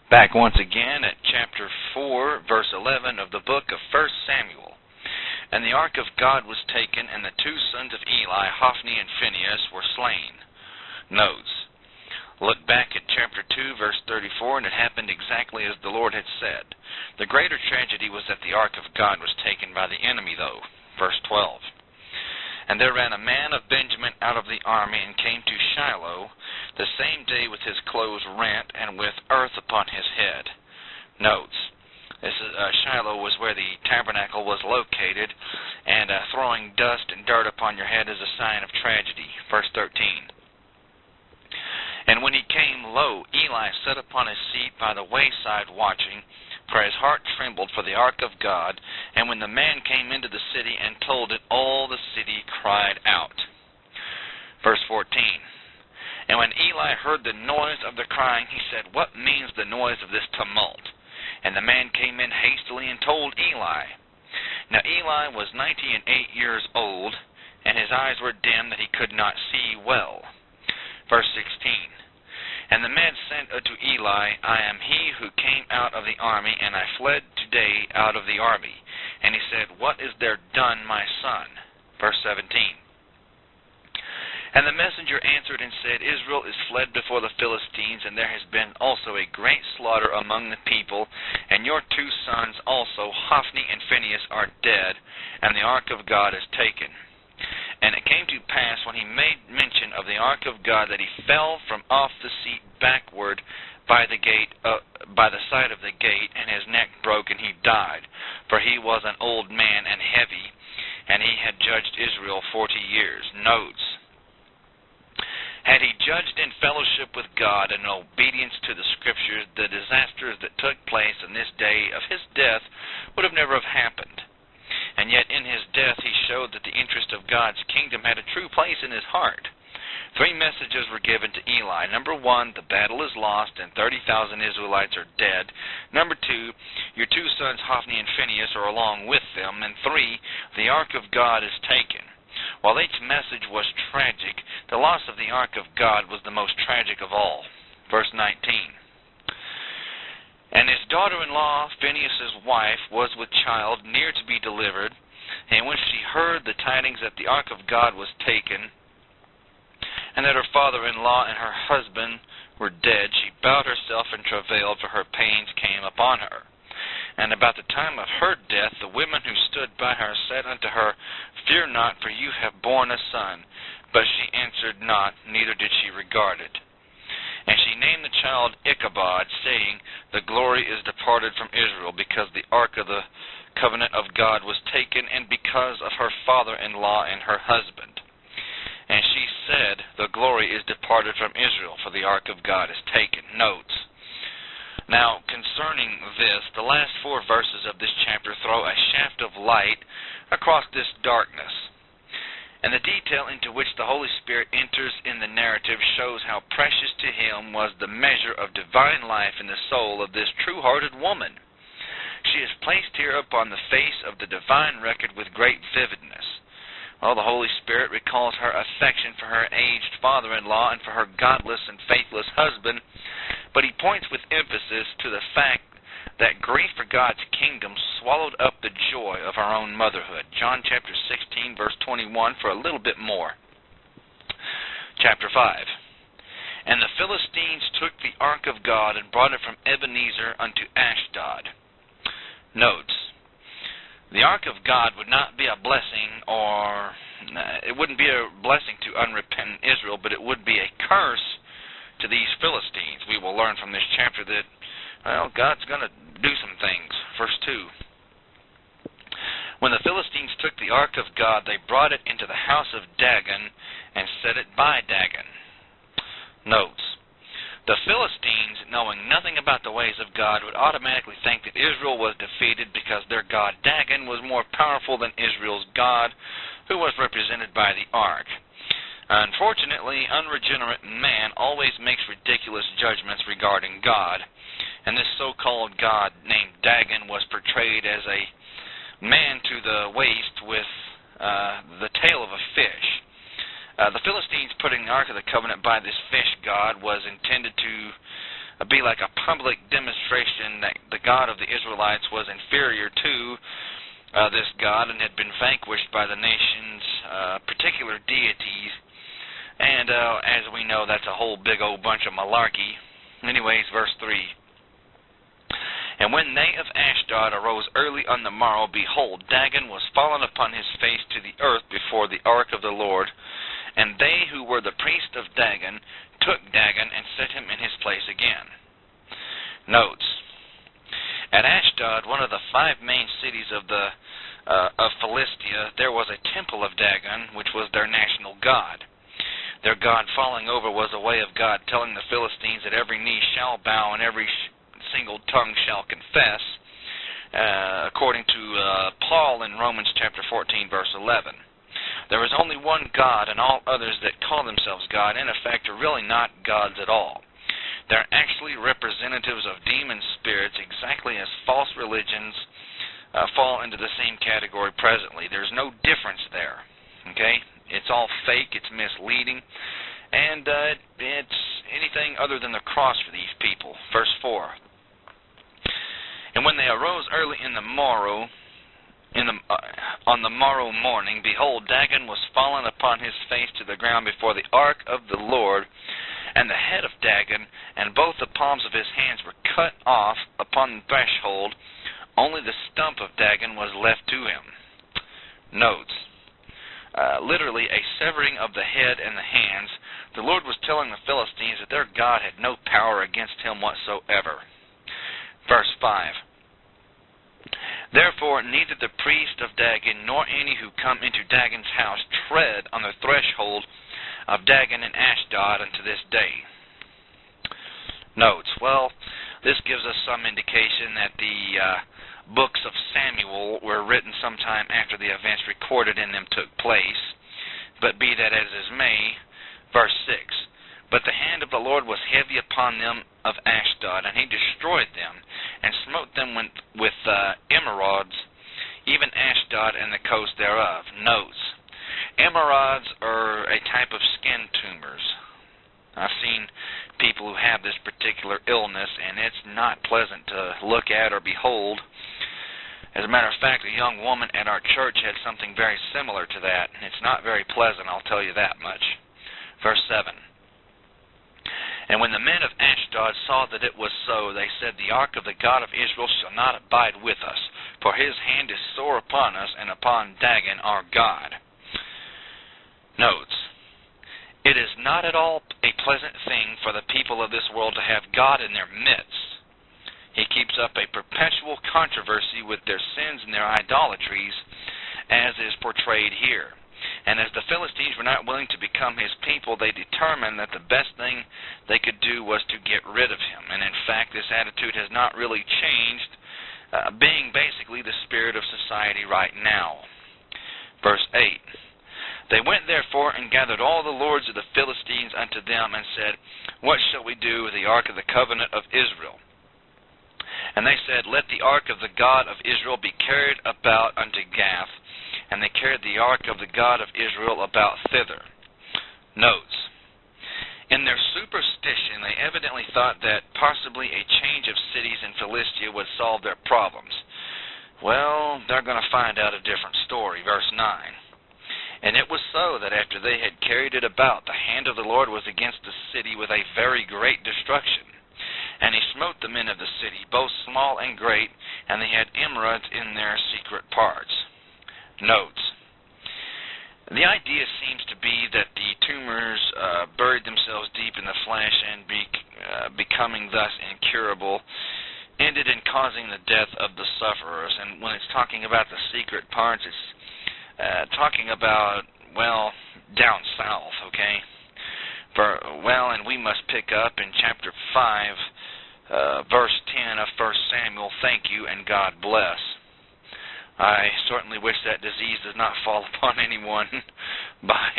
Back once again at chapter 4, verse 11 of the book of 1 Samuel. And the ark of God was taken, and the two sons of Eli, Hophni and Phinehas, were slain. Notes. Look back at chapter 2, verse 34, and it happened exactly as the Lord had said. The greater tragedy was that the ark of God was taken by the enemy, though. Verse 12. And there ran a man of Benjamin out of the army, and came to Shiloh the same day with his clothes rent, and with earth upon his head. Notes. Shiloh was where the tabernacle was located, and throwing dust and dirt upon your head is a sign of tragedy. Verse 13. And when he came, lo, Eli sat upon his seat by the wayside watching, for his heart trembled for the ark of God. And when the man came into the city and told it, all the city cried out. Verse 14. And when Eli heard the noise of the crying, he said, What means the noise of this tumult? And the man came in hastily and told Eli. Now Eli was 98 years old, and his eyes were dim that he could not see well. Verse 16. And the man said unto Eli, I am he who came out of the army, and I fled today out of the army. And he said, What is there done, my son? Verse 17. And the messenger answered and said, Israel is fled before the Philistines, and there has been also a great slaughter among the people, and your two sons also, Hophni and Phinehas, are dead, and the ark of God is taken. And it came to pass, when he made mention of the ark of God, that he fell from off the seat backward by the gate, by the side of the gate, and his neck broke, and he died. For he was an old man and heavy, and he had judged Israel 40 years. Notes. Had he judged in fellowship with God and in obedience to the Scriptures, the disasters that took place in this day of his death would have never have happened. And yet in his death he showed that the interest of God's kingdom had a true place in his heart. 3 messages were given to Eli. Number 1, the battle is lost and 30,000 Israelites are dead. Number 2, your two sons Hophni and Phinehas are along with them. And 3, the ark of God is taken. While each message was tragic, the loss of the ark of God was the most tragic of all. Verse 19. And his daughter-in-law, Phinehas' wife, was with child, near to be delivered. And when she heard the tidings that the ark of God was taken, and that her father-in-law and her husband were dead, she bowed herself and travailed, for her pains came upon her. And about the time of her death, the women who stood by her said unto her, Fear not, for you have borne a son. But she answered not, neither did she regard it. And she named the child Ichabod, saying, The glory is departed from Israel, because the ark of the covenant of God was taken, and because of her father-in-law and her husband. And she said, The glory is departed from Israel, for the ark of God is taken. Notes. Now, concerning this, the last 4 verses of this chapter throw a shaft of light across this darkness. And the detail into which the Holy Spirit enters in the narrative shows how precious to him was the measure of divine life in the soul of this true-hearted woman. She is placed here upon the face of the divine record with great vividness. Well, the Holy Spirit recalls her affection for her aged father-in-law and for her godless and faithless husband, but he points with emphasis to the fact that grief for God's kingdom swallowed up the joy of her own motherhood. John chapter 16, verse 21, for a little bit more. Chapter 5. And the Philistines took the ark of God and brought it from Ebenezer unto Ashdod. Notes. The ark of God would not be a blessing, or it wouldn't be a blessing to unrepentant Israel, but it would be a curse to these Philistines. We will learn from this chapter that, well, God's going to do some things. Verse 2. When the Philistines took the ark of God, they brought it into the house of Dagon and set it by Dagon. Notes. The Philistines, knowing nothing about the ways of God, would automatically think that Israel was defeated because their god Dagon was more powerful than Israel's God, who was represented by the ark. Unfortunately, unregenerate man always makes ridiculous judgments regarding God, and this so-called god named Dagon was portrayed as a man to the waist with the tail of a fish. The Philistines putting the Ark of the Covenant by this fish god was intended to be like a public demonstration that the God of the Israelites was inferior to this God and had been vanquished by the nation's particular deities. And as we know, that's a whole big old bunch of malarkey. Anyways, verse 3. And when they of Ashdod arose early on the morrow, behold, Dagon was fallen upon his face to the earth before the ark of the Lord. And they who were the priest of Dagon took Dagon and set him in his place again. Notes. At Ashdod, one of the 5 main cities of Philistia, there was a temple of Dagon, which was their national god. Their god falling over was a way of God telling the Philistines that every knee shall bow and every single tongue shall confess, according to Paul in Romans chapter 14, verse 11. There is only one God, and all others that call themselves God, in effect, are really not gods at all. They're actually representatives of demon spirits, exactly as false religions fall into the same category presently. There's no difference there. Okay? It's all fake, it's misleading, and it's anything other than the cross for these people. Verse 4. And when they arose early in the morrow, on the morrow morning, behold, Dagon was fallen upon his face to the ground before the ark of the Lord, and the head of Dagon and both the palms of his hands were cut off upon the threshold. Only the stump of Dagon was left to him. Notes. Literally a severing of the head and the hands. The Lord was telling the Philistines that their God had no power against him whatsoever. Verse 5. Therefore neither the priest of Dagon nor any who come into Dagon's house tread on the threshold of Dagon in Ashdod unto this day. Notes. Well, this gives us some indication that the books of Samuel were written sometime after the events recorded in them took place. But be that as it may, verse 6. But the hand of the Lord was heavy upon them of Ashdod, and he destroyed them, and smote them with emerods, even Ashdod and the coast thereof. Notes. Emerods are a type of skin tumors. I've seen people who have this particular illness, and it's not pleasant to look at or behold. As a matter of fact, a young woman at our church had something very similar to that. It's not very pleasant, I'll tell you that much. Verse 7. And when the men of Ashdod saw that it was so, they said, the ark of the God of Israel shall not abide with us, for his hand is sore upon us and upon Dagon our God. Notes. It is not at all a pleasant thing for the people of this world to have God in their midst. He keeps up a perpetual controversy with their sins and their idolatries, as is portrayed here. And as the Philistines were not willing to become his people, they determined that the best thing they could do was to get rid of him. And in fact, this attitude has not really changed, being basically the spirit of society right now. Verse 8. They went therefore and gathered all the lords of the Philistines unto them, and said, what shall we do with the ark of the covenant of Israel? And they said, let the ark of the God of Israel be carried about unto Gath. And they carried the ark of the God of Israel about thither. Notes. In their superstition, they evidently thought that possibly a change of cities in Philistia would solve their problems. Well, they're going to find out a different story. Verse 9. And it was so that after they had carried it about, the hand of the Lord was against the city with a very great destruction. And he smote the men of the city, both small and great, and they had emerods in their secret parts. Notes. The idea seems to be that the tumors buried themselves deep in the flesh and becoming thus incurable, ended in causing the death of the sufferers. And when it's talking about the secret parts, it's talking about, well, down south, okay? And we must pick up in chapter 5, verse 10 of 1 Samuel, thank you and God bless. I certainly wish that disease does not fall upon anyone by